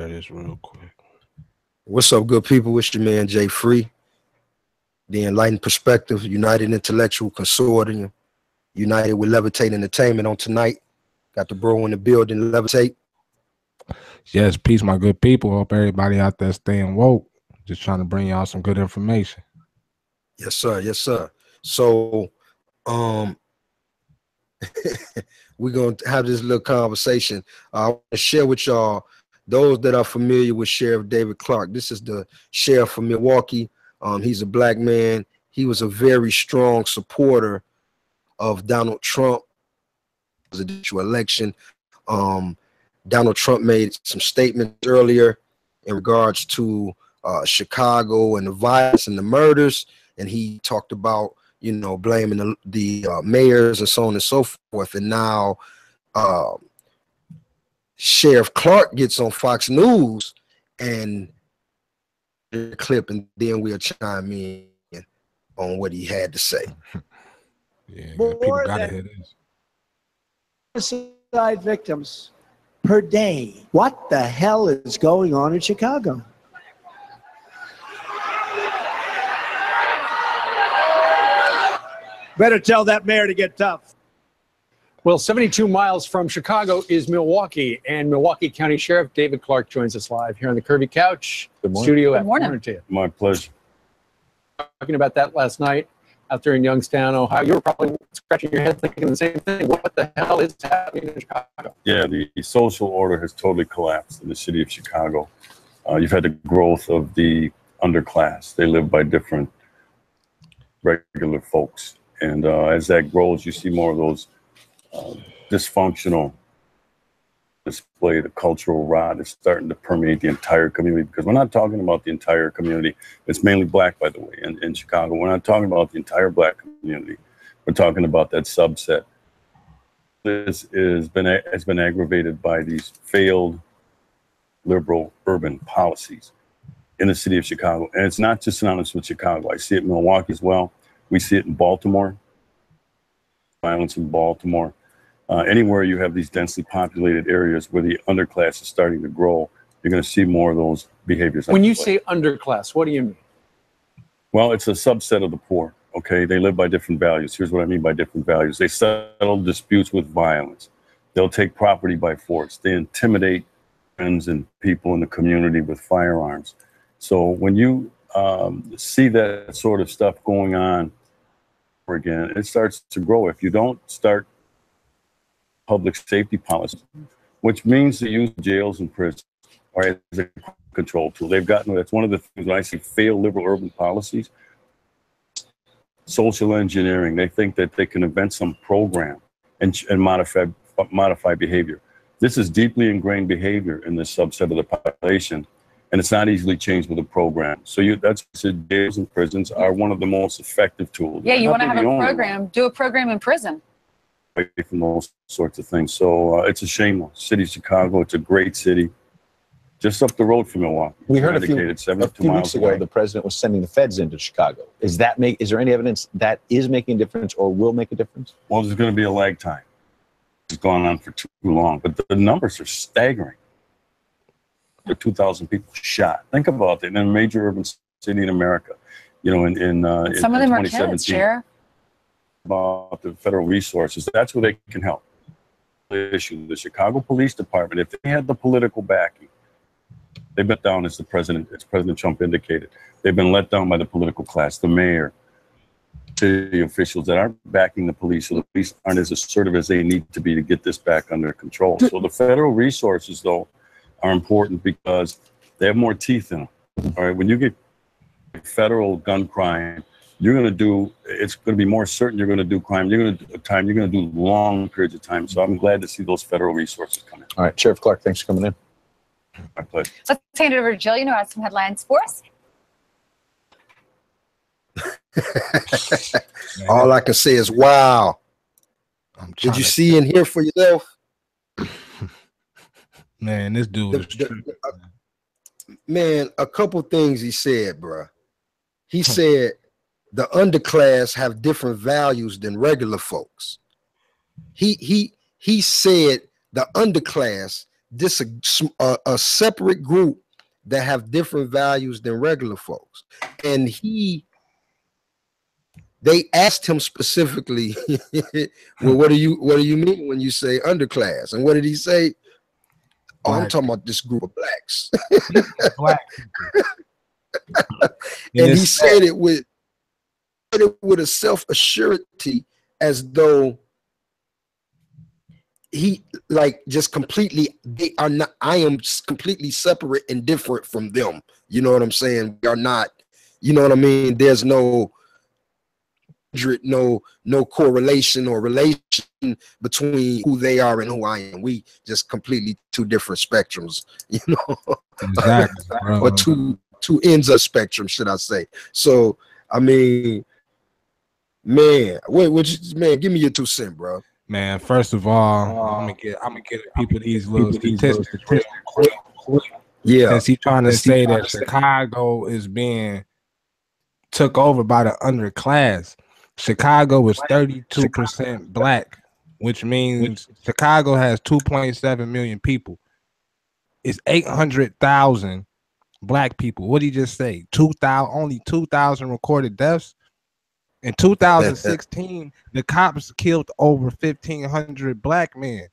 share this real quick. What's up, good people? It's your man Jay Free, the Enlightened Perspective, United Intellectual Consortium, United with Levitate Entertainment on tonight. Got the bro in the building, Levitate. Yes, peace, my good people. Hope everybody out there staying woke. Just trying to bring y'all some good information. Yes, sir. Yes, sir. So, we're going to have this little conversation. I want to share with y'all, those that are familiar with Sheriff David Clarke. This is the sheriff from Milwaukee. He's a black man. He was a very strong supporter of Donald Trump presidential election. Donald Trump made some statements earlier in regards to Chicago and the violence and the murders, and he talked about, you know, blaming the mayors and so on and so forth. And now Sheriff Clarke gets on Fox News and the clip, and then we'll chime in on what he had to say. Yeah, people gotta hear this. Suicide victims per day. What the hell is going on in Chicago? Better tell that mayor to get tough. Well, 72 miles from Chicago is Milwaukee, and Milwaukee County Sheriff David Clarke joins us live here on the Curvy Couch studio. Good morning. Good morning to you. My pleasure. Talking about that last night out there in Youngstown, Ohio. You were probably scratching your head thinking the same thing. What the hell is happening in Chicago? Yeah, the social order has totally collapsed in the city of Chicago. You've had the growth of the underclass. They live by different regular folks. And as that grows, you see more of those dysfunctional display. The cultural rot is starting to permeate the entire community, because we're not talking about the entire community. It's mainly black, by the way, in Chicago. We're not talking about the entire black community. We're talking about that subset. This has been aggravated by these failed liberal urban policies in the city of Chicago. And it's not just synonymous with Chicago. I see it in Milwaukee as well. We see it in Baltimore, violence in Baltimore. Anywhere you have these densely populated areas where the underclass is starting to grow, you're going to see more of those behaviors. When you say underclass, what do you mean? Well, it's a subset of the poor, okay? They live by different values. Here's what I mean by different values. They settle disputes with violence. They'll take property by force. They intimidate friends and people in the community with firearms. So when you see that sort of stuff going on again, it starts to grow. If you don't start public safety policy, which means to use jails and prisons or as a control tool, that's one of the things when I see failed liberal urban policies, social engineering. They think that they can invent some program and modify behavior. This is deeply ingrained behavior in this subset of the population, and it's not easily changed with a program. So that's jails and prisons are one of the most effective tools. Yeah, you want to have a program, do a program in prison. From those sorts of things. So it's a shame. City of Chicago, it's a great city. Just up the road from Milwaukee. We heard a few weeks ago the president was sending the feds into Chicago. Is there any evidence that is making a difference or will make a difference? Well, there's going to be a lag time. It's gone on for too long, but the numbers are staggering. 2,000 people shot. Think about that in a major urban city in America. You know, in some of them are kids, Sheriff. About the federal resources, that's where they can help. The issue, the Chicago Police Department, if they had the political backing, they've been down, as President Trump indicated. They've been let down by the political class, the mayor, city officials that aren't backing the police, so the police aren't as assertive as they need to be to get this back under control. So the federal resources, though, are important because they have more teeth in them. All right, when you get federal gun crime, it's going to be more certain you're going to do crime. You're going to do time. You're going to do long periods of time. So I'm glad to see those federal resources come in. All right, Sheriff Clarke, thanks for coming in. My pleasure. Let's hand it over to Jillian, who has some headlines for us. All I can say is, wow. Did you see and hear for yourself? Man, this dude is man, a couple things he said, bro. He said the underclass have different values than regular folks. He said the underclass this a separate group that have different values than regular folks. And they asked him specifically, well, what do you mean when you say underclass? And what did he say? Oh, I'm talking about this group of blacks. Black people. And he said it with a self-assurity, as though he like just completely, they are not, I am completely separate and different from them. You know what I'm saying? We are not, you know what I mean? There's no correlation or relation between who they are and who I am. We just completely two different spectrums, you know. Exactly. Or two ends of spectrum, should I say. So I mean, man, man, give me your 2 cents, bro. Man, first of all, I'm gonna get people these little statistics. Yeah, since he's trying to say that Chicago is being took over by the underclass. Chicago is 32% black, which means Chicago has 2.7 million people. It's 800,000 black people. What did he just say? 2,000, only 2,000 recorded deaths. In 2016, the cops killed over 1,500 black men,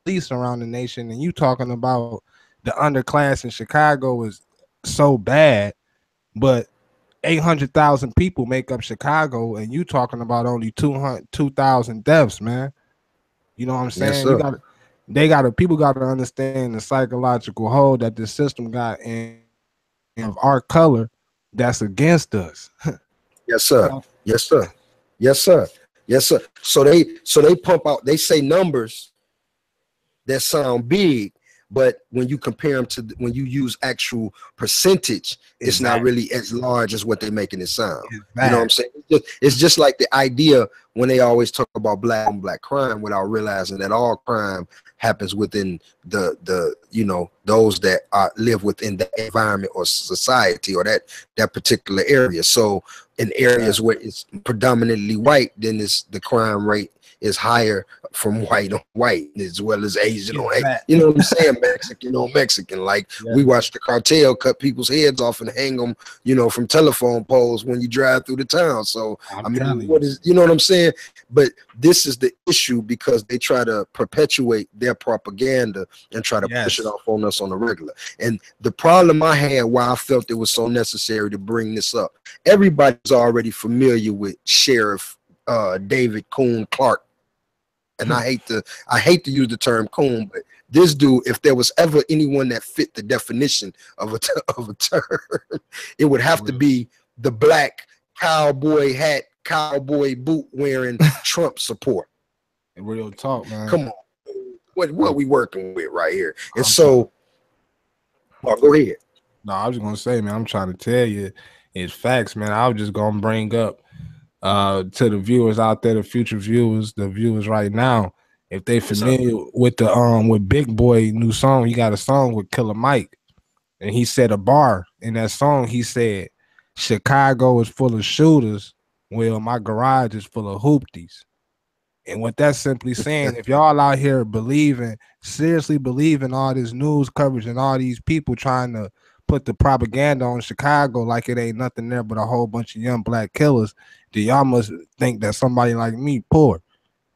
police around the nation. And you talking about the underclass in Chicago is so bad, but 800,000 people make up Chicago, and you talking about only 2,000 deaths, man. You know what I'm saying? Yes, people got to understand the psychological hold that the system got in of our color that's against us. Yes, sir. Yes, sir. Yes, sir. Yes, sir. So they pump out, they say numbers that sound big, but when you compare them to when you use actual percentage, it's not really as large as what they're making it sound. You know what I'm saying? It's just like the idea when they always talk about black on black crime without realizing that all crime happens within the you know, those that live within the environment or society or that particular area. So in areas where it's predominantly white, then the crime rate is higher from white on white as well as Asian on Asian. You know what I'm saying? Mexican on Mexican. Like we watch the cartel cut people's heads off and hang them, you know, from telephone poles when you drive through the town. So I mean, you know what I'm saying? But this is the issue because they try to perpetuate their propaganda and try to push it off on us on the regular. And the problem I had, why I felt it was so necessary to bring this up, everybody's already familiar with Sheriff David Clarke. And I hate to use the term coon, but this dude, if there was ever anyone that fit the definition of a term, it would have to be the black cowboy hat, cowboy boot wearing Trump support. Real talk, man. Come on, what we working with right here? And so, go ahead. No, I was gonna say, man, I'm trying to tell you, it's facts, man. I was just gonna bring up to the viewers out there, the future viewers, the viewers right now, if they familiar with the with Big Boy new song, he got a song with Killer Mike, and he said a bar in that song. He said, "Chicago is full of shooters. Well, my garage is full of hoopties." And what that's simply saying, if y'all out here seriously believing all this news coverage and all these people trying to put the propaganda on Chicago like it ain't nothing there but a whole bunch of young black killers, then y'all must think that somebody like me poor.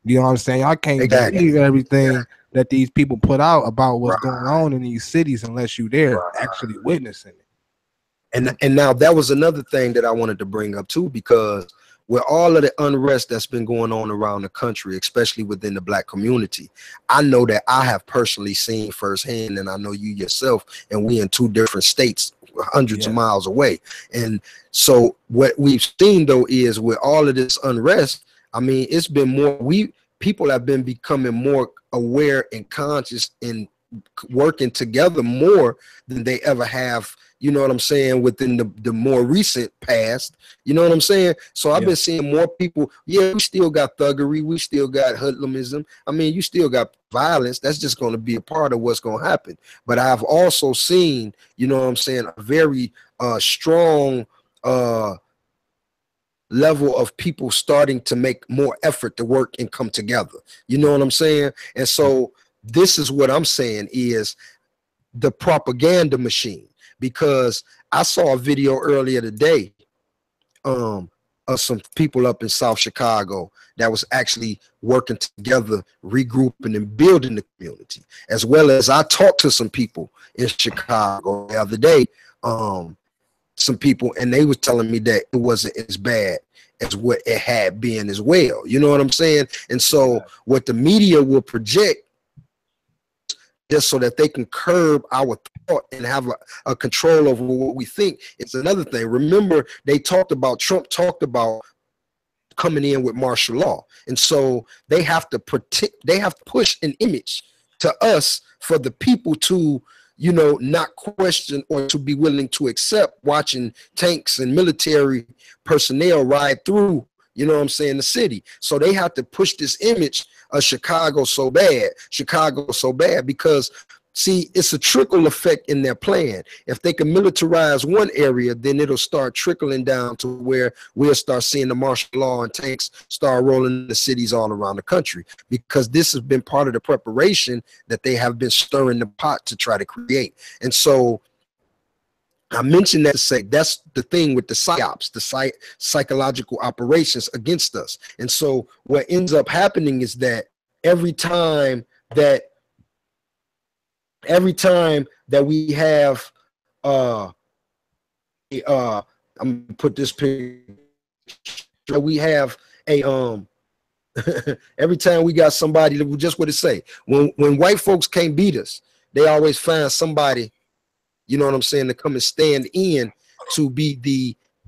You know what I'm saying? Y'all can't believe everything that these people put out about what's going on in these cities unless you there actually witnessing it. And now that was another thing that I wanted to bring up too, because with all of the unrest that's been going on around the country, especially within the black community, I know that I have personally seen firsthand, and I know you yourself, and we in 2 different states, hundreds of miles away. And so what we've seen though is with all of this unrest, I mean, it's been more, people have been becoming more aware and conscious and working together more than they ever have, you know what I'm saying, within the more recent past, you know what I'm saying? So I've been seeing more people, we still got thuggery, we still got hoodlumism, I mean, you still got violence, that's just going to be a part of what's going to happen. But I've also seen, you know what I'm saying, a very strong level of people starting to make more effort to work and come together, you know what I'm saying? And so this is what I'm saying is the propaganda machine, because I saw a video earlier today of some people up in South Chicago that was actually working together, regrouping and building the community, as well as I talked to some people in Chicago the other day, some people, and they were telling me that it wasn't as bad as what it had been as well. You know what I'm saying? And so what the media will project, just so that they can curb our thought and have a control over what we think, it's another thing. Remember, Trump talked about coming in with martial law. And so they have to push an image to us for the people to, you know, not question or to be willing to accept watching tanks and military personnel ride through, you know what I'm saying, the city. So they have to push this image of Chicago so bad, because see, it's a trickle effect in their plan. If they can militarize one area, then it'll start trickling down to where we'll start seeing the martial law and tanks start rolling the cities all around the country, because this has been part of the preparation that they have been stirring the pot to try to create. And so I mentioned that to say that's the thing with the psyops, the psychological operations against us. And so what ends up happening is that every time that we have I'm gonna put this picture, we have a every time we got somebody that, just what it say, when white folks can't beat us, they always find somebody, you know what I'm saying, to come and stand in to be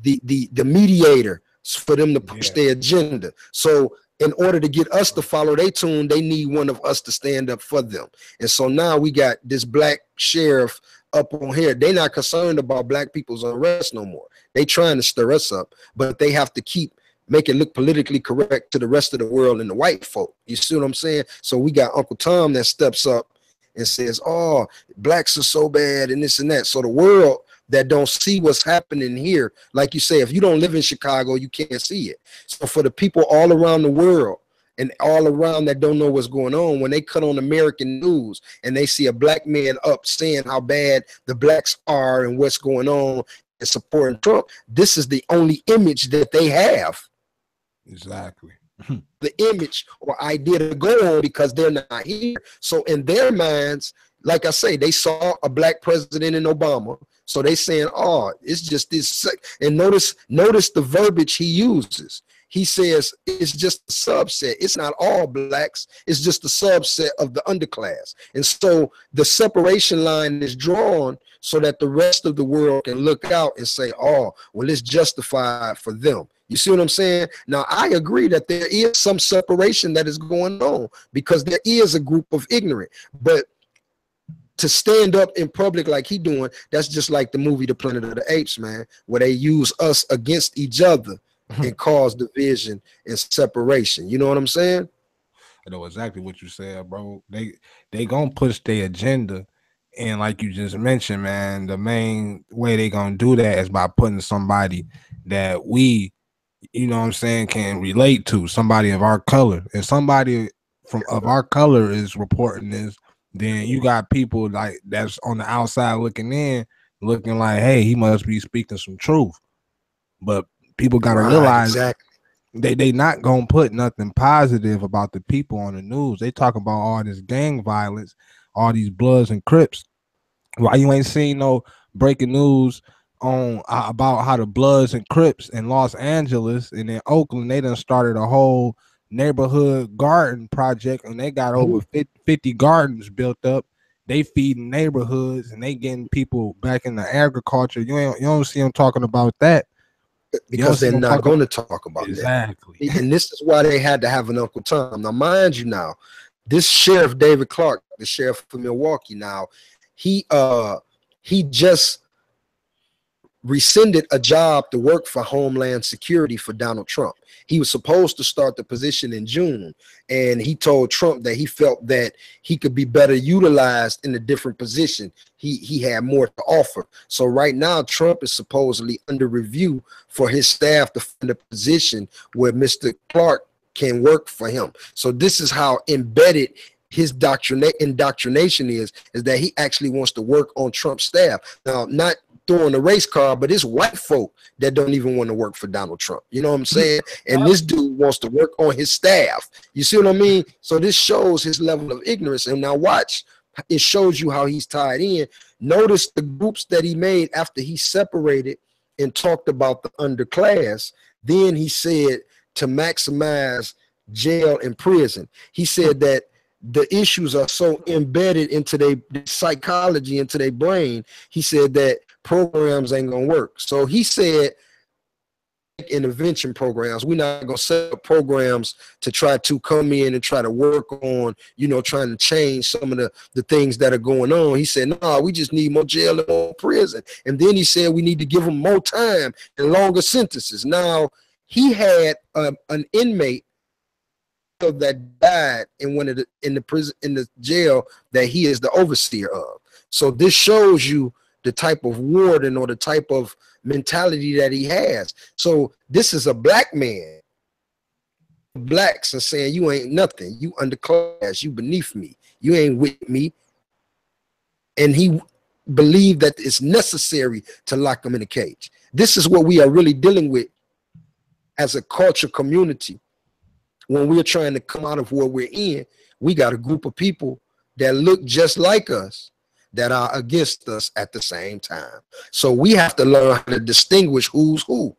the mediator for them to push their agenda. So in order to get us to follow their tune, they need one of us to stand up for them. And so now we got this black sheriff up on here. They're not concerned about black people's unrest no more. They trying to stir us up, but they have to make it look politically correct to the rest of the world and the white folk. You see what I'm saying? So we got Uncle Tom that steps up and says, oh, blacks are so bad and this and that. So the world that don't see what's happening here, like you say, if you don't live in Chicago, you can't see it. So for the people all around the world and all around that don't know what's going on, when they cut on American news and they see a black man up saying how bad the blacks are and what's going on and supporting Trump, this is the only image that they have. Exactly. The image or idea to go on, because they're not here. So in their minds, like I say, they saw a black president in Obama. So they saying, oh, it's just this. And notice the verbiage he uses. He says it's just a subset. It's not all blacks. It's just a subset of the underclass. And so the separation line is drawn so that the rest of the world can look out and say, oh, well, it's justified for them. You see what I'm saying? Now, I agree that there is some separation that is going on, because there is a group of ignorant. But to stand up in public like he doing, that's just like the movie The Planet of the Apes, man, where they use us against each other and cause division and separation. You know what I'm saying? I know exactly what you said, bro. They gonna push their agenda, and like you just mentioned, man, the main way they gonna do that is by putting somebody that we, you know what I'm saying, can relate to, somebody of our color. If somebody of our color is reporting this, then you got people like that's on the outside looking in, looking like, hey, he must be speaking some truth. But people gotta realize they not gonna put nothing positive about the people on the news. They talk about all this gang violence, all these Bloods and Crips. Why you ain't seen no breaking news on about how the Bloods and Crips in Los Angeles and in Oakland, they done started a whole neighborhood garden project, and they got over 50 gardens built up. They feeding neighborhoods and they getting people back in the agriculture. You don't see them talking about that, because they're not going to talk about that. And this is why they had to have an Uncle Tom. Now, mind you, now this sheriff David Clarke, the sheriff of Milwaukee, now he just rescinded a job to work for Homeland Security for Donald Trump. He was supposed to start the position in June, and he told Trump that he felt that he could be better utilized in a different position. He had more to offer. So right now, Trump is supposedly under review for his staff to find a position where Mr. Clarke can work for him. So this is how embedded his indoctrination is that he actually wants to work on Trump's staff. Now, not throwing a race card, but it's white folk that don't even want to work for Donald Trump. You know what I'm saying? And this dude wants to work on his staff. You see what I mean? So this shows his level of ignorance. And now watch, it shows you how he's tied in. Notice the groups that he made after he separated and talked about the underclass. Then he said to maximize jail and prison. He said that the issues are so embedded into their psychology, into their brain. He said that programs ain't gonna work. So he said intervention programs, we're not gonna set up programs to try to come in and try to work on, you know, trying to change some of the things that are going on. He said, no, we just need more jail and more prison. And then he said we need to give them more time and longer sentences. Now, he had an inmate that died in one of in the jail that he is the overseer of. So this shows you the type of warden or the type of mentality that he has. So this is a black man. Blacks are saying you ain't nothing, you underclass, you beneath me, you ain't with me. And he believed that it's necessary to lock him in a cage. This is what we are really dealing with as a culture community. When we're trying to come out of what we're in, we got a group of people that look just like us that are against us at the same time. So we have to learn how to distinguish who's who.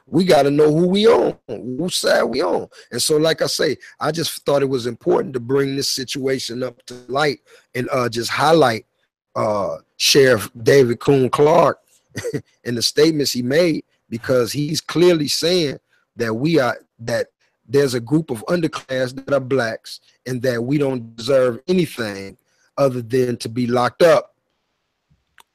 We got to know who we on, whose side we on. And so, like I say, I just thought it was important to bring this situation up to light and just highlight Sheriff David Clarke and the statements he made, because he's clearly saying that there's a group of underclass that are blacks and that we don't deserve anything other than to be locked up.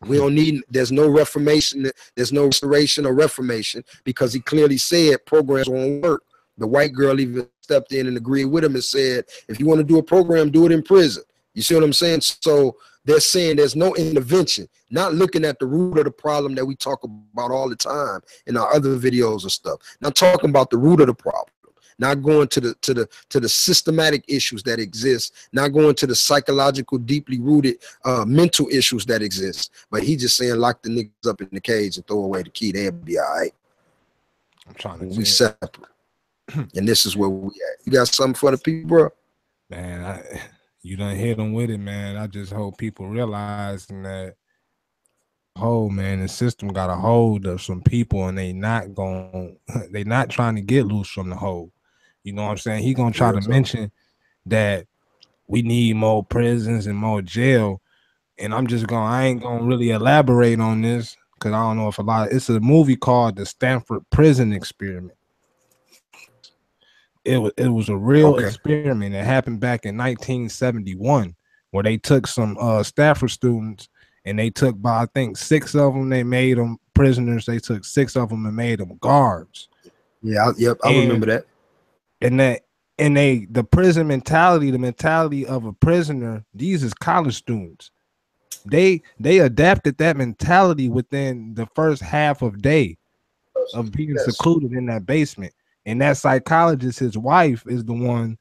We don't need, there's no reformation, there's no restoration or reformation, because he clearly said programs won't work. The white girl even stepped in and agreed with him and said, if you want to do a program, do it in prison. You see what I'm saying? So they're saying there's no intervention, not looking at the root of the problem that we talk about all the time in our other videos and stuff. Not talking about the root of the problem. Not going to the systematic issues that exist, not going to the psychological, deeply rooted mental issues that exist. But he just saying lock the niggas up in the cage and throw away the key, they'll be all right. I'm trying to we separate. And this is where we at. You got something for the people, bro? Man, you done hit them with it, man. I just hope people realizing that man, the system got a hold of some people and they not trying to get loose from the hold. You know what I'm saying? He gonna try to mention that we need more prisons and more jail, and I ain't gonna really elaborate on this because I don't know if it's a movie called The Stanford Prison Experiment. It was a real experiment that happened back in 1971, where they took some Stanford students and they took, by I think 6 of them, they made them prisoners. They took 6 of them and made them guards. Yeah, I remember that. And the prison mentality, the mentality of a prisoner, these is college students. They adapted that mentality within the first half of day of being secluded in that basement. And that psychologist, his wife, is the one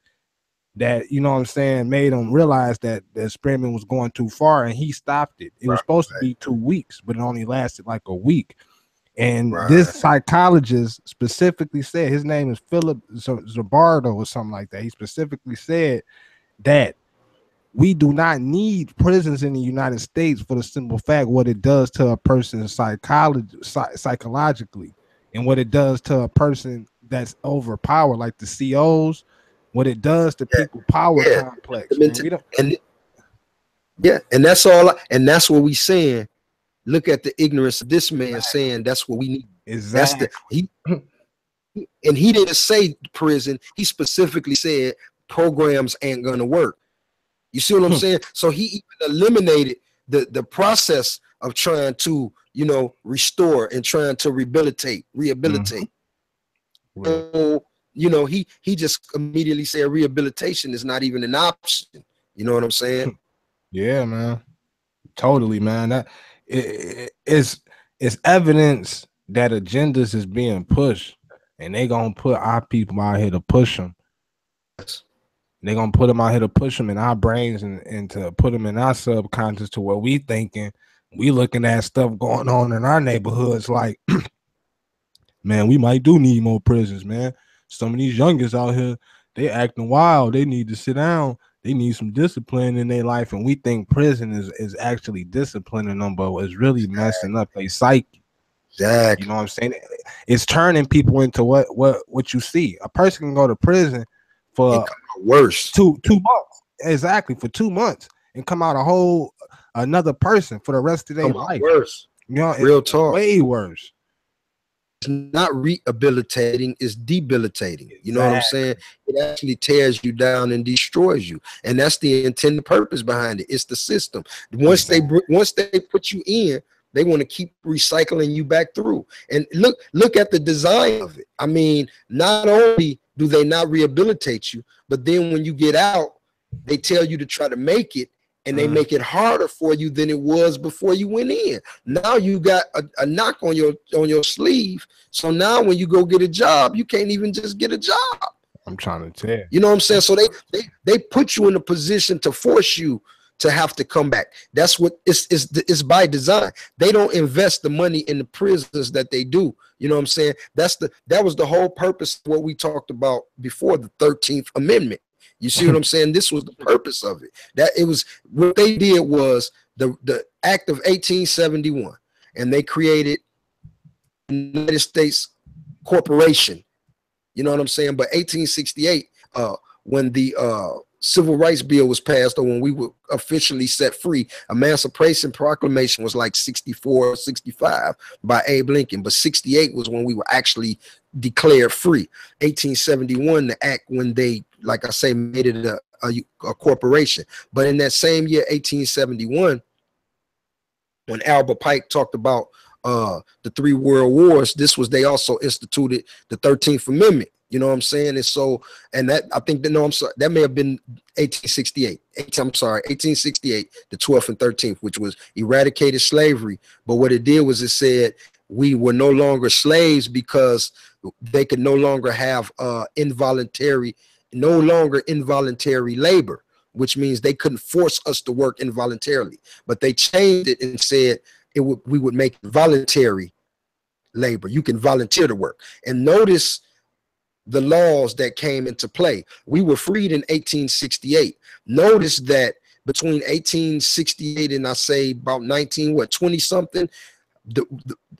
that, you know what I'm saying, made him realize that the experiment was going too far, and he stopped it. It was supposed to be 2 weeks, but it only lasted like a week. And this psychologist specifically said, his name is Philip Zabardo or something like that. He specifically said that we do not need prisons in the United States for the simple fact what it does to a person psychologically, and what it does to a person that's overpowered, like the COs, what it does to people power complex. And that's all. And that's what we saying. Look at the ignorance of this man saying that's what we need. Exactly. And he didn't say prison. He specifically said programs ain't gonna work. You see what I'm saying? So he even eliminated the process of trying to, you know, restore and trying to rehabilitate. So, you know, he just immediately said rehabilitation is not even an option. You know what I'm saying? Yeah, man. Totally, man. That it's evidence that agendas is being pushed, and they gonna put our people out here to push them. They're gonna put them out here to push them in our brains and to put them in our subconscious to where we thinking, we looking at stuff going on in our neighborhoods like, man, we might do need more prisons, man. Some of these youngest out here, they acting wild. They need to sit down. They need some discipline in their life, and we think prison is actually disciplining them, but it's really messing up their psyche. Exactly. You know what I'm saying? It's turning people into what you see. A person can go to prison for worse 2 months, exactly, for 2 months, and come out another person for the rest of their life. Worse. You know, real talk. Way worse. It's not rehabilitating, it's debilitating. You know what I'm saying? It actually tears you down and destroys you. And that's the intended purpose behind it. It's the system. Once they put you in, they want to keep recycling you back through. And look at the design of it. I mean, not only do they not rehabilitate you, but then when you get out, they tell you to try to make it, and they make it harder for you than it was before you went in. Now you got a knock on your sleeve. So now when you go get a job, you can't even just get a job. I'm trying to tell you. You know what I'm saying? So they put you in a position to force you to have to come back. That's what it's by design. They don't invest the money in the prisons that they do. You know what I'm saying? That was the whole purpose of what we talked about before, the 13th Amendment. You see what I'm saying? This was the purpose of it. That it was what they did was the Act of 1871, and they created the United States Corporation. You know what I'm saying? But 1868, when the Civil Rights Bill was passed, or when we were officially set free, Emancipation Proclamation was like 64 or 65 by Abe Lincoln, but 68 was when we were actually declared free. 1871, the act when they, like I say, made it a corporation. But in that same year, 1871, when Albert Pike talked about the 3 world wars, they also instituted the 13th Amendment. You know what I'm saying? And so, and that, I think that, no, I'm sorry, that may have been 1868. I'm sorry, 1868, the 12th and 13th, which was eradicated slavery. But what it did was it said we were no longer slaves because they could no longer have involuntary labor, which means they couldn't force us to work involuntarily. But they changed it and said we would make voluntary labor. You can volunteer to work. And notice the laws that came into play. We were freed in 1868. Notice that between 1868 and I say about 20 something,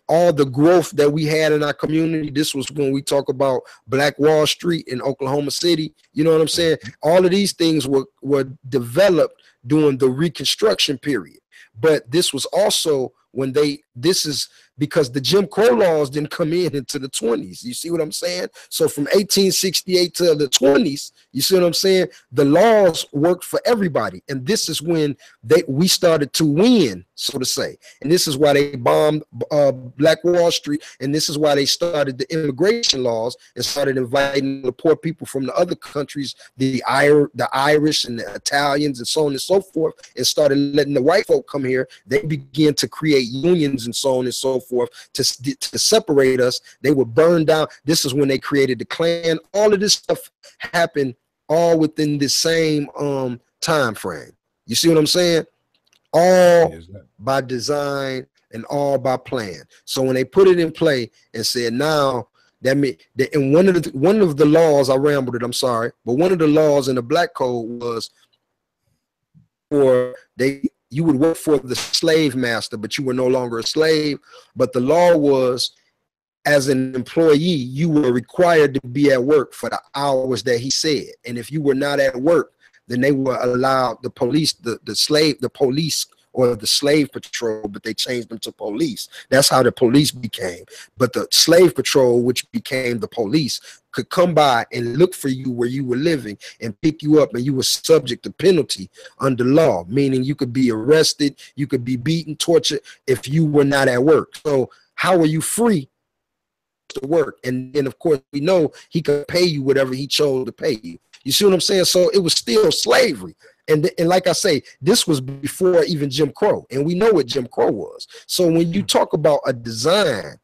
all the growth that we had in our community, this was when we talk about Black Wall Street in Oklahoma City. You know what I'm saying? All of these things were developed during the Reconstruction period. But this was also when this is because the Jim Crow laws didn't come into the 20s. You see what I'm saying? So from 1868 to the 20s, you see what I'm saying? The laws worked for everybody. And this is when we started to win, so to say. And this is why they bombed Black Wall Street. And this is why they started the immigration laws and started inviting the poor people from the other countries, the Irish and the Italians and so on and so forth, and started letting the white folk come here. They began to create unions and so on and so forth to separate us. They were burned down. This is when they created the Klan. All of this stuff happened all within the same time frame. You see what I'm saying? All by design and all by plan. So when they put it in play and said now that and one of the laws, I rambled it, I'm sorry, but one of the laws in the Black Code was you would work for the slave master, but you were no longer a slave. But the law was, as an employee, you were required to be at work for the hours that he said. And if you were not at work, then they were allowed the police, the police or the slave patrol, but they changed them to police. That's how the police became. But the slave patrol, which became the police, could come by and look for you where you were living and pick you up, and you were subject to penalty under law, meaning you could be arrested, you could be beaten, tortured if you were not at work. So how are you free to work? And then of course we know he could pay you whatever he chose to pay you. You see what I'm saying? So it was still slavery. And like I say, this was before even Jim Crow, and we know what Jim Crow was. So when you talk about a design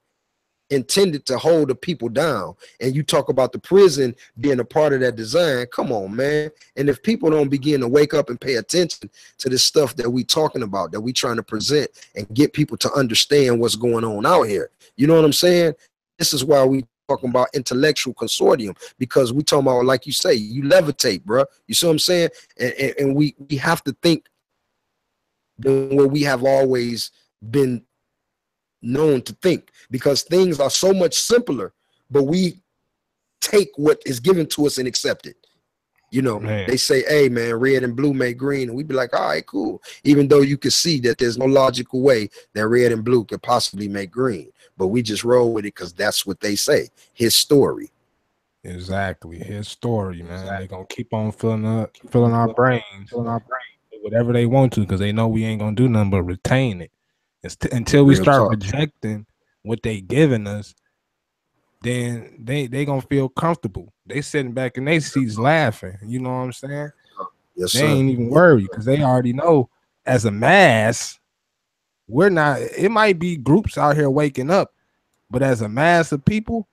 intended to hold the people down. And you talk about the prison being a part of that design. Come on, man. And if people don't begin to wake up and pay attention to this stuff that we talking about, that we trying to present and get people to understand what's going on out here, you know what I'm saying? This is why we talking about intellectual consortium, because we talking about, like you say, you levitate, bro. You see what I'm saying? And we have to think where we have always been known to think, because things are so much simpler, but we take what is given to us and accept it. You know, man. They say, hey man, red and blue make green, and we'd be like, all right, cool, even though you can see that there's no logical way that red and blue could possibly make green, but we just roll with it because that's what they say, his story. Exactly, his story, man. Exactly. They're gonna keep on filling our brains whatever they want to, because they know we ain't gonna do nothing but retain it. Until we start rejecting what they giving us, then they gonna feel comfortable. They sitting back in their seats laughing. You know what I'm saying? Yes, they ain't even worried, because they already know as a mass, we're not. It might be groups out here waking up, but as a mass of people,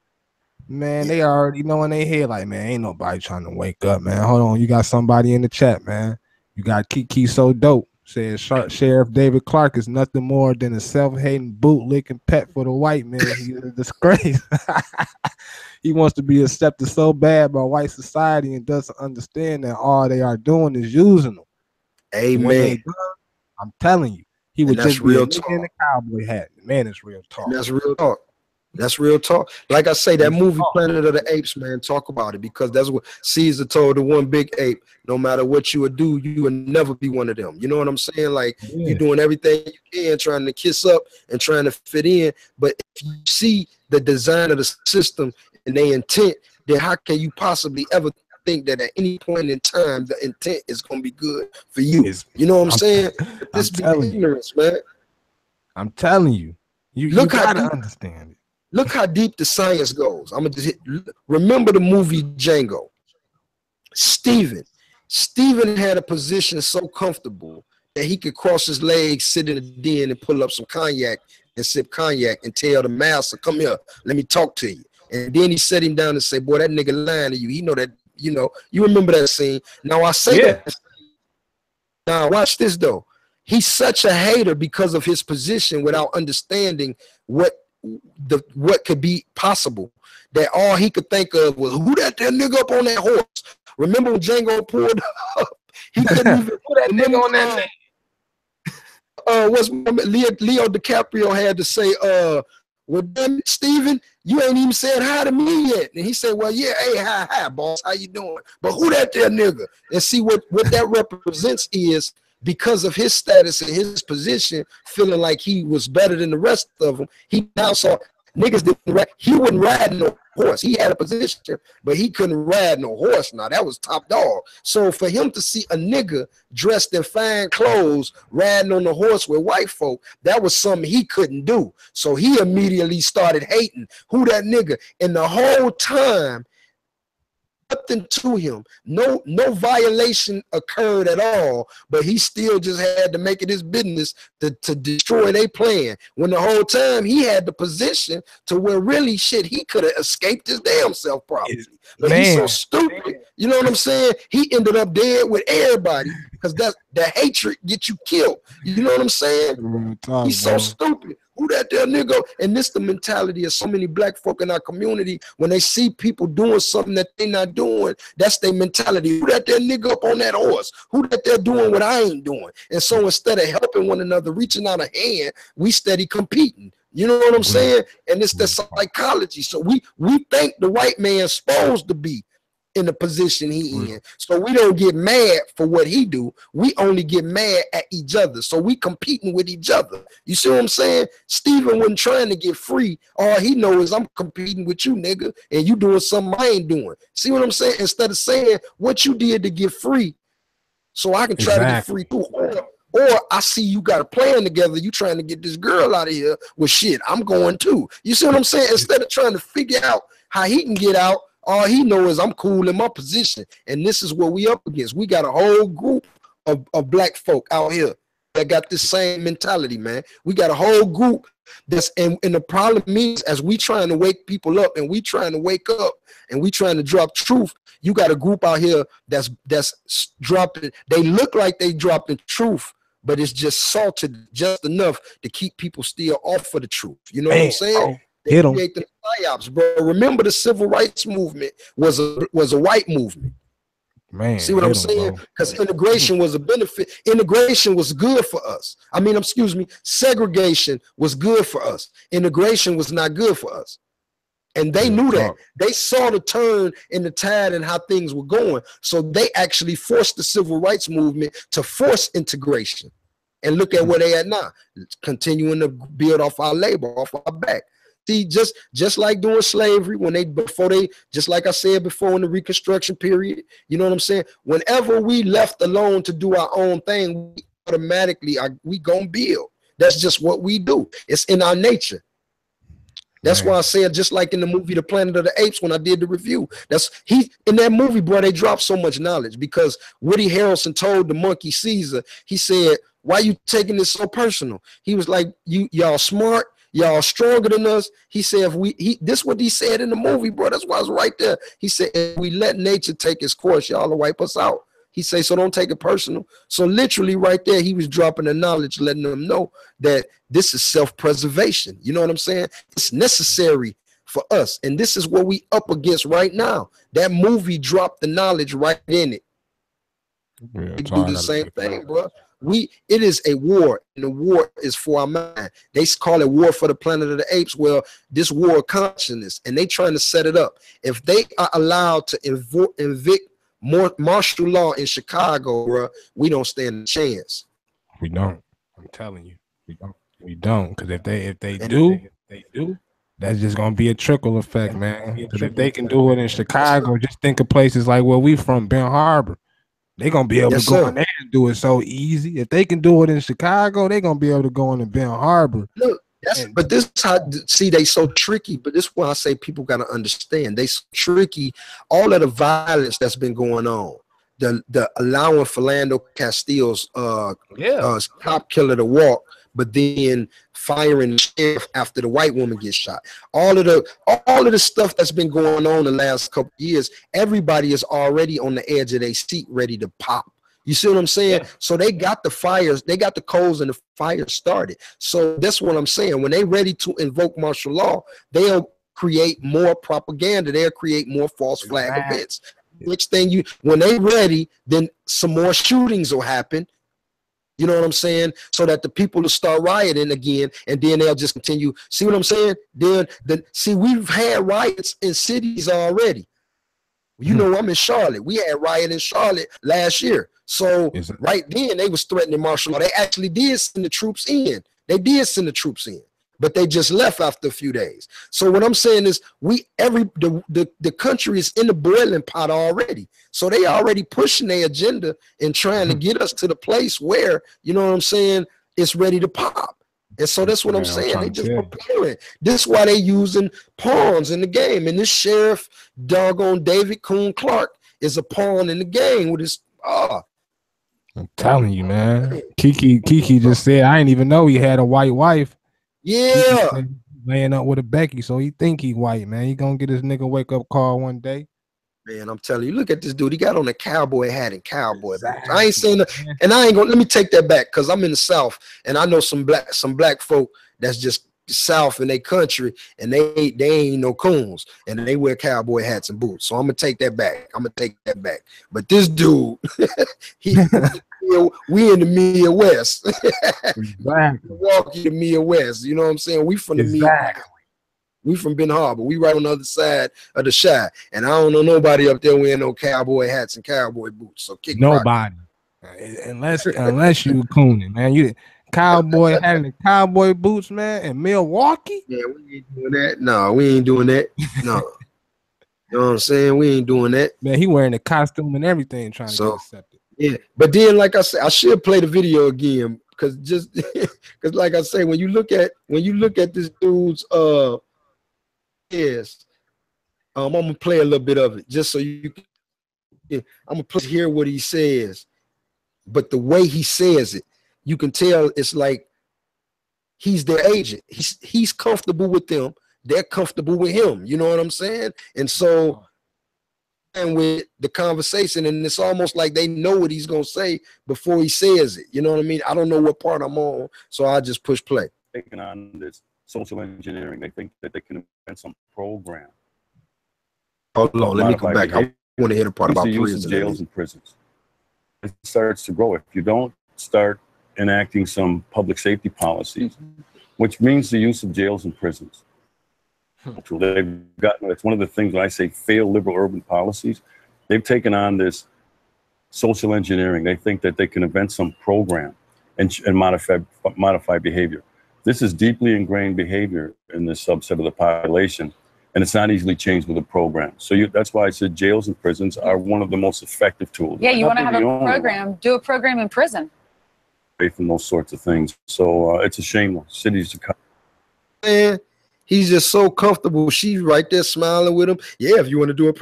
man, they already know in their head, like, man, ain't nobody trying to wake up, man. Hold on, you got somebody in the chat, man. You got Kiki So Dope. Says Sheriff David Clarke is nothing more than a self-hating, boot-licking pet for the white man. He's a disgrace. He wants to be accepted so bad by white society and doesn't understand that all they are doing is using them. Amen. I'm telling you, he would just be a nigga in a cowboy hat. Man, it's real talk. And that's real talk. That's real talk. Like I say, that movie Planet of the Apes, man, talk about it, because that's what Caesar told the one big ape, no matter what you would do, you would never be one of them. You know what I'm saying? Like, you're doing everything you can, trying to kiss up and trying to fit in. But if you see the design of the system and their intent, then how can you possibly ever think that at any point in time the intent is going to be good for you? You know what I'm saying? This be ignorance, man. I'm telling you. You gotta understand it. Look how deep the science goes. I'm gonna just remember the movie Django. Steven had a position so comfortable that he could cross his legs, sit in the den, and pull up some cognac and sip cognac and tell the master, "Come here, let me talk to you." And then he set him down and say, "Boy, that nigga lying to you. He know that, you know." You remember that scene? Now I say that. Now watch this though. He's such a hater because of his position, without understanding what could be possible, that all he could think of was, who that nigga up on that horse? Remember when Django pulled up? He couldn't even put that nigga on that thing. What's Leo DiCaprio had to say, well, damn it, Steven, you ain't even said hi to me yet. And he said, well, yeah, hey, hi, boss, how you doing? But who that there nigga? And see what that represents is, because of his status and his position, feeling like he was better than the rest of them, he now saw niggas didn't ride. He wouldn't ride no horse. He had a position, but he couldn't ride no horse. Now that was top dog. So for him to see a nigga dressed in fine clothes riding on the horse with white folk, that was something he couldn't do. So he immediately started hating. Who that nigga? And the whole time, nothing to him, no violation occurred at all, but he still just had to make it his business to destroy their plan, when the whole time he had the position to where really shit he could have escaped his damn self probably. But he's so stupid, you know what I'm saying? He ended up dead with everybody, because that hatred gets you killed. You know what I'm saying? He's so stupid. Who that there nigga? And this the mentality of so many black folk in our community. When they see people doing something that they not doing, that's their mentality. Who that there nigga up on that horse? Who that they're doing what I ain't doing? And so instead of helping one another, reaching out a hand, we steady competing. You know what I'm saying? And it's the psychology. So we think the white man's supposed to be in the position he in. So we don't get mad for what he do. We only get mad at each other. So we competing with each other. You see what I'm saying? Steven wasn't trying to get free. All he knows is I'm competing with you, nigga, and you doing something I ain't doing. See what I'm saying? Instead of saying what you did to get free, so I can try to get free too. Or I see you got a plan together. You trying to get this girl out of here. Well, shit, I'm going too. You see what I'm saying? Instead of trying to figure out how he can get out, all he knows is I'm cool in my position. And this is what we up against. We got a whole group of black folk out here that got this same mentality, man. We got a whole group that's and the problem is, as we trying to wake people up and we trying to wake up and we trying to drop truth, you got a group out here that's dropping. They look like they dropping truth, but it's just salted just enough to keep people still off of the truth. You know what I'm saying? They create the psyops, bro. Remember, the civil rights movement was a white movement. Man, see what I'm saying? Because integration was a benefit. Integration was good for us. I mean, excuse me, segregation was good for us. Integration was not good for us. And they knew that. They saw the turn in the tide and how things were going. So they actually forced the civil rights movement to force integration. And look at where they at now, continuing to build off our labor, off our back. See, just like doing slavery, just like I said before in the Reconstruction period, you know what I'm saying? Whenever we left alone to do our own thing, we automatically we gonna build. That's just what we do. It's in our nature. That's why I said, just like in the movie The Planet of the Apes, when I did the review, in that movie, bro, they dropped so much knowledge because Woody Harrelson told the monkey Caesar, he said, "Why you taking this so personal?" He was like, y'all smart. Y'all stronger than us. He said, this is what he said in the movie, bro. That's why it's right there. He said, if we let nature take its course, y'all will wipe us out. He said, so don't take it personal. So literally right there, he was dropping the knowledge, letting them know that this is self-preservation. You know what I'm saying? It's necessary for us. And this is what we up against right now. That movie dropped the knowledge right in it. We do the same thing, bro. It is a war, and the war is for our mind. They call it war for the Planet of the Apes. Well, this war of consciousness, and they trying to set it up. If they are allowed to evict more martial law in Chicago, bro, we don't stand a chance. We don't. I'm telling you, we don't. Because if they do, that's just gonna be a trickle effect, man. Because if they can do it in Chicago, just think of places like where we from, Ben Harbor. They're going to be able to go in there and do it so easy. If they can do it in Chicago, they're going to be able to go in Ben Harbor. Look, but this is how, see, they so tricky. But this is why I say people got to understand. They so tricky. All of the violence that's been going on, the allowing Philando Castile's cop killer to walk, but then firing the sheriff after the white woman gets shot. All of the stuff that's been going on the last couple of years, everybody is already on the edge of their seat ready to pop. You see what I'm saying? Yeah. So they got the fires, they got the coals and the fires started. So that's what I'm saying. When they ready to invoke martial law, they'll create more propaganda. They'll create more false flag events. Next thing when they ready, then some more shootings will happen. You know what I'm saying? So that the people will start rioting again, and then they'll just continue. See what I'm saying? See, we've had riots in cities already. You know, I'm in Charlotte. We had riot in Charlotte last year. So right then they was threatening martial law. They actually did send the troops in. But they just left after a few days. So what I'm saying is the country is in the boiling pot already. So they already pushing their agenda and trying to get us to the place where, you know what I'm saying, it's ready to pop. And so that's what I'm saying. They just preparing. This is why they using pawns in the game. And this sheriff, doggone David Clarke, is a pawn in the game with his I'm telling you, man. Kiki just said, I didn't even know he had a white wife. Yeah, laying up with a Becky, so he think he white, man. He gonna get his nigga wake up call one day. Man, I'm telling you, look at this dude. He got on a cowboy hat and cowboy boots. I ain't saying that, and I ain't gonna. Let me take that back because I'm in the South, and I know some black folk that's just South in their country, and they ain't no coons, and they wear cowboy hats and boots. So I'm gonna take that back. But this dude, we in the Midwest. Exactly. Milwaukee, the Midwest. You know what I'm saying? We from the Midwest. We from Ben Harbor. We right on the other side of the Chi. And I don't know nobody up there wearing no cowboy hats and cowboy boots. So kick nobody. Unless you cooning, man. You cowboy hat and cowboy boots, man, in Milwaukee? Yeah, we ain't doing that. No, we ain't doing that. No. You know what I'm saying? We ain't doing that. Man, he wearing the costume and everything trying to get accepted. Yeah, but then like I said, I should play the video again because like I say, when you look at this dude's I'm gonna play a little bit of it just so you can I'm gonna hear what he says, but the way he says it, you can tell it's like he's their agent. He's comfortable with them. They're comfortable with him. You know what I'm saying? And so, and with the conversation, and it's almost like they know what he's gonna say before he says it. You know what I mean? I don't know what part I'm on, so I just push play. Taking on this social engineering, they think that they can invent some program. Hold on, let me come back. I want to hear the part about prisons, jails, and prisons. It starts to grow if you don't start enacting some public safety policies, which means the use of jails and prisons. They've gotten, it's one of the things when I say fail liberal urban policies, they've taken on this social engineering. They think that they can invent some program and modify behavior. This is deeply ingrained behavior in this subset of the population, and it's not easily changed with a program. So that's why I said jails and prisons are one of the most effective tools. Yeah, you want to have a program, do a program in prison. From those sorts of things. So it's a shame. Cities to come. Man, he's just so comfortable. She's right there smiling with him. Yeah, if you want to do a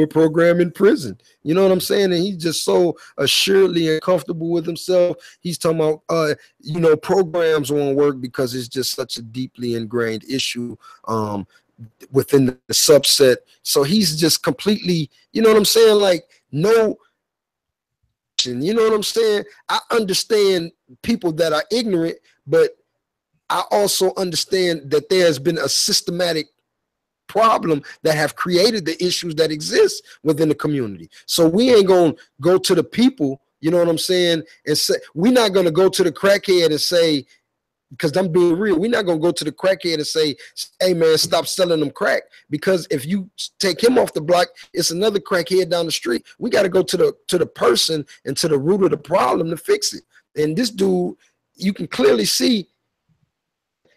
program in prison. You know what I'm saying? And he's just so assuredly and comfortable with himself. He's talking about, you know, programs won't work because it's just such a deeply ingrained issue within the subset. So he's just completely, you know what I'm saying? Like, no. You know what I'm saying? I understand people that are ignorant, but I also understand that there's been a systematic problem that have created the issues that exist within the community. So we ain't gonna go to the people, you know what I'm saying, and say, we're not gonna go to the crackhead and say, because I'm being real, we're not gonna go to the crackhead and say, hey man, stop selling them crack. Because if you take him off the block, it's another crackhead down the street. We got to go to the person and to the root of the problem to fix it. And this dude, you can clearly see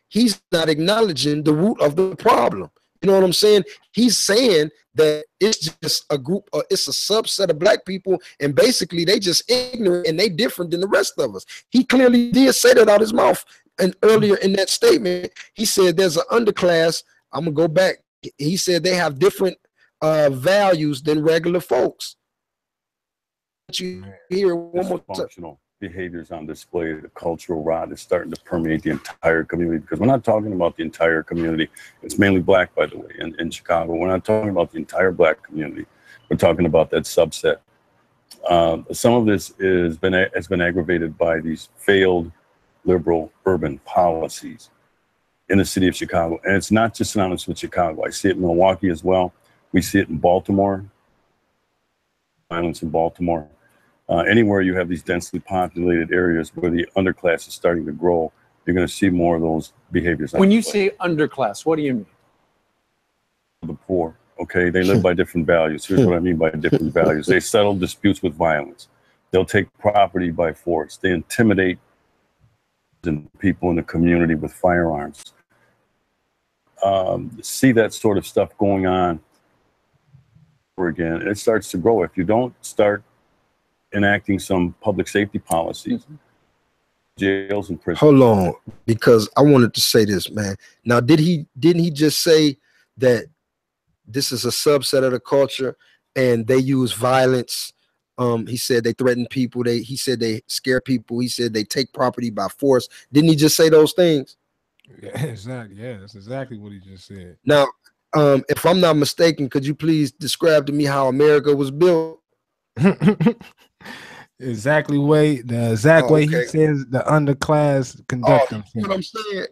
he's not acknowledging the root of the problem. You know what I'm saying? He's saying that it's just a group, it's a subset of black people, and basically they just ignorant and they different than the rest of us. He clearly did say that out his mouth. And earlier in that statement, he said there's an underclass. I'm gonna go back. He said they have different values than regular folks. You hear one more functional behaviors on display. The cultural rot is starting to permeate the entire community, because we're not talking about the entire community. It's mainly black, by the way, in Chicago. We're not talking about the entire black community. We're talking about that subset. Some of this has been aggravated by these failed liberal urban policies in the city of Chicago. And it's not just synonymous with Chicago. I see it in Milwaukee as well. We see it in Baltimore, violence in Baltimore. Anywhere you have these densely populated areas where the underclass is starting to grow, you're going to see more of those behaviors. When you say underclass, what do you mean? The poor, okay? They live by different values. Here's what I mean by different values. They settle disputes with violence. They'll take property by force. They intimidate people in the community with firearms. See that sort of stuff going on again. It starts to grow. If you don't start enacting some public safety policies, jails and prisons. Hold on, because I wanted to say this, man. Now, didn't he just say that this is a subset of the culture and they use violence? He said they threaten people. He said they scare people. He said they take property by force. Didn't he just say those things? Yeah, exactly. Yeah, that's exactly what he just said. Now, if I'm not mistaken, could you please describe to me how America was built? The exact way he says the underclass conduct themselves. What I'm saying.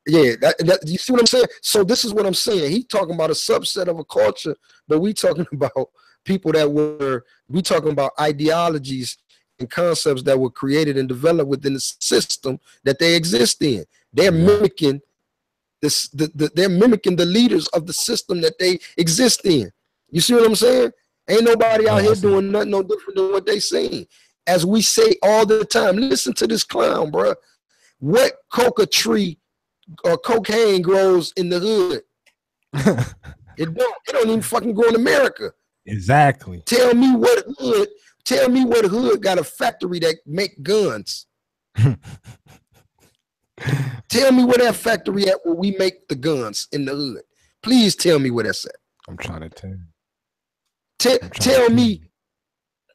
Yeah, you see what I'm saying? So this is what I'm saying. He talking about a subset of a culture, but we talking about people we talking about ideologies and concepts that were created and developed within the system that they exist in. They're mimicking this. They're mimicking the leaders of the system that they exist in. You see what I'm saying? Ain't nobody out here doing nothing no different than what they saying. As we say all the time, listen to this clown, bro. What coca tree or cocaine grows in the hood? It don't even fucking grow in America. Exactly. Tell me what hood got a factory that make guns. Tell me where that factory at where we make the guns in the hood. Please tell me where that's at. I'm trying to tell you. Tell me.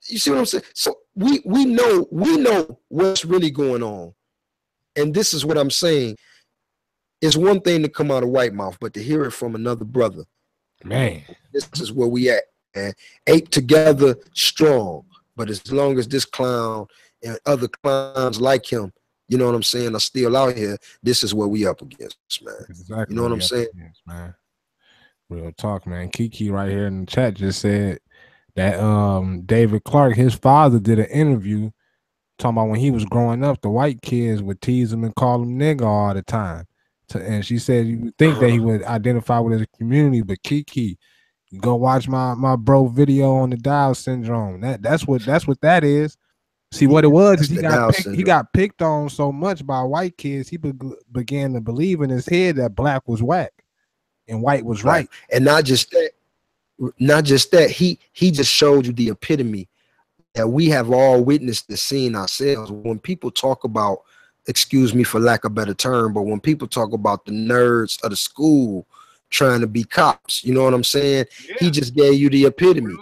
You see what I'm saying? So we know what's really going on. And this is what I'm saying. It's one thing to come out of white mouth, but to hear it from another brother, man, this is where we at, man. Ape together strong. But as long as this clown and other clowns like him, you know what I'm saying, are still out here, this is what we up against, man. Exactly. You know what I'm saying? Against, man. Real talk, man. Kiki right here in the chat just said that David Clarke, his father, did an interview talking about when he was growing up, the white kids would tease him and call him nigga all the time. And she said you would think that he would identify with his community, but Kiki, you go watch my bro video on the Down syndrome. That's what that is. See what it was is he got picked on so much by white kids, he began to believe in his head that black was whack and white was right. And not just that, he just showed you the epitome that we have all witnessed the scene ourselves. When people talk about, excuse me for lack of a better term, but when people talk about the nerds of the school trying to be cops, you know what I'm saying? Yeah. He just gave you the epitome.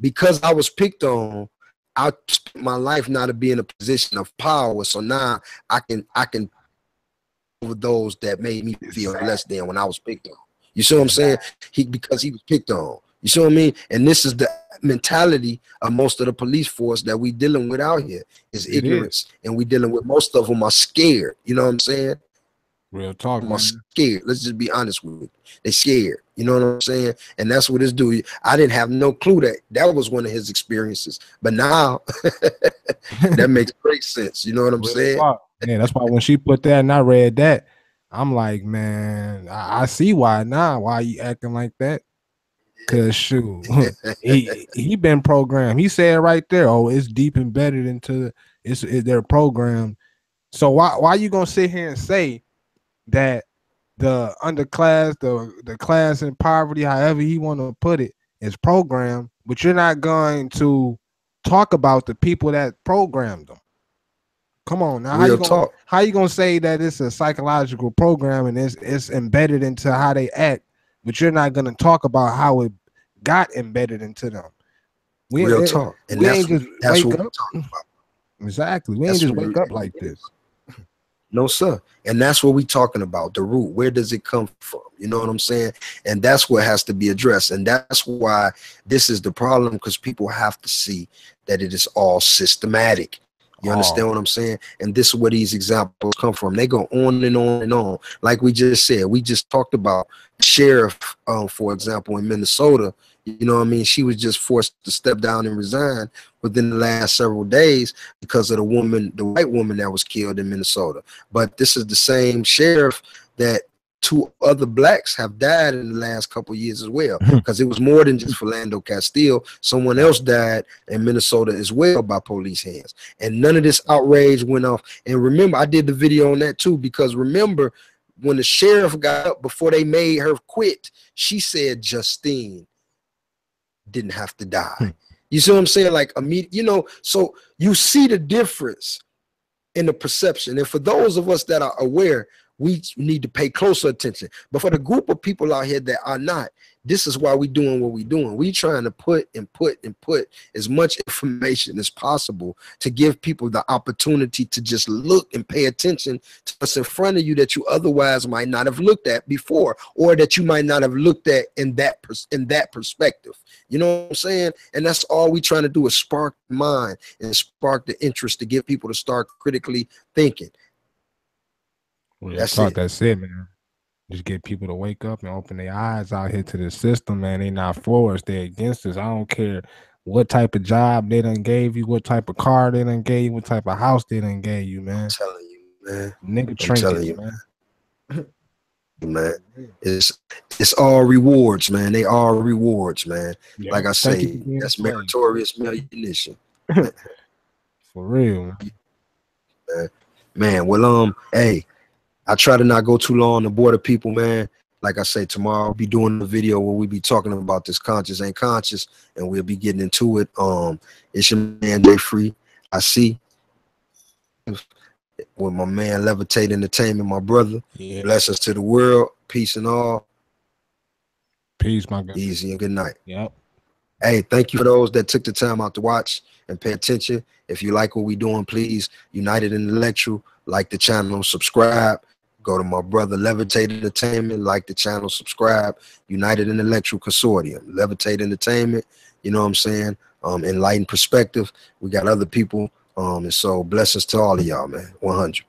Because I was picked on, I spent my life now to be in a position of power. So now I can over those that made me feel less than when I was picked on. You see what I'm saying? Because he was picked on. You see what I mean? And this is the mentality of most of the police force that we dealing with out here is ignorance. And we dealing with most of them are scared. You know what I'm saying? Real talk, man. Scared. Let's just be honest with it. They scared. You know what I'm saying? And that's what this dude. I didn't have no clue that was one of his experiences. But now that makes great sense. You know what I'm saying? Yeah, that's why when she put that and I read that, I'm like, man, I see why now. Why you acting like that? Cause shoot, he been programmed. He said right there, oh, it's deep embedded into their program. So why you gonna sit here and say that the underclass, the class in poverty, however he want to put it, is programmed, but you're not going to about the people that programmed them? Come on now, how you gonna say that it's a psychological program and it's embedded into how they act, but you're not gonna talk about how it got embedded into them? Real talk, and that's what we're talking about. Exactly, we ain't just wake up like this. No, sir. And that's what we're talking about, the root. Where does it come from? You know what I'm saying? And that's what has to be addressed. And that's why this is the problem, because people have to see that it is all systematic. You understand what I'm saying? And this is where these examples come from. They go on and on and on. Like we just said, we just talked about sheriff, for example, in Minnesota. You know what I mean? She was just forced to step down and resign within the last several days because of the white woman that was killed in Minnesota. But this is the same sheriff that 2 other blacks have died in the last couple of years as well, because it was more than just Philando Castile. Someone else died in Minnesota as well by police hands, and none of this outrage went off. And remember, I did the video on that too, because remember when the sheriff got up before they made her quit, she said Justine didn't have to die. You see what I'm saying? Like, you know, so you see the difference in the perception. And for those of us that are aware, we need to pay closer attention. But for the group of people out here that are not, this is why we're doing what we're doing. We're trying to put as much information as possible to give people the opportunity to just look and pay attention to what's in front of you that you otherwise might not have looked at before, or that you might not have looked at in that perspective. You know what I'm saying? And that's all we're trying to do, is spark the mind and spark the interest to get people to start critically thinking. Well, that's it, man. Just get people to wake up and open their eyes out here to the system, man. They not for us, they're against us. I don't care what type of job they done gave you, what type of car they done gave you, what type of house they done gave you, man. I'm telling you, man. Nigga trinkets, man. Man, it's all rewards, man. They are rewards, man. Yeah, like I say, that's meritorious ammunition. For real, man. Well, hey, I try to not go too long on the border, people, man. Like I say, tomorrow I'll be doing a video where we be talking about this conscious ain't conscious, and we'll be getting into it. It's your man Day Free. I see with my man Levitate Entertainment, my brother. Yeah. Blessings to the world, peace and all. Peace, my guy. Easy and good night. Yep. Hey, thank you for those that took the time out to watch and pay attention. If you like what we're doing, please, United Intellectual, like the channel, subscribe. Go to my brother Levitate Entertainment, like the channel, subscribe. United Intellectual Consortium, Levitate Entertainment, you know what I'm saying? Enlightened Perspective. We got other people. And so blessings to all of y'all, man. 100.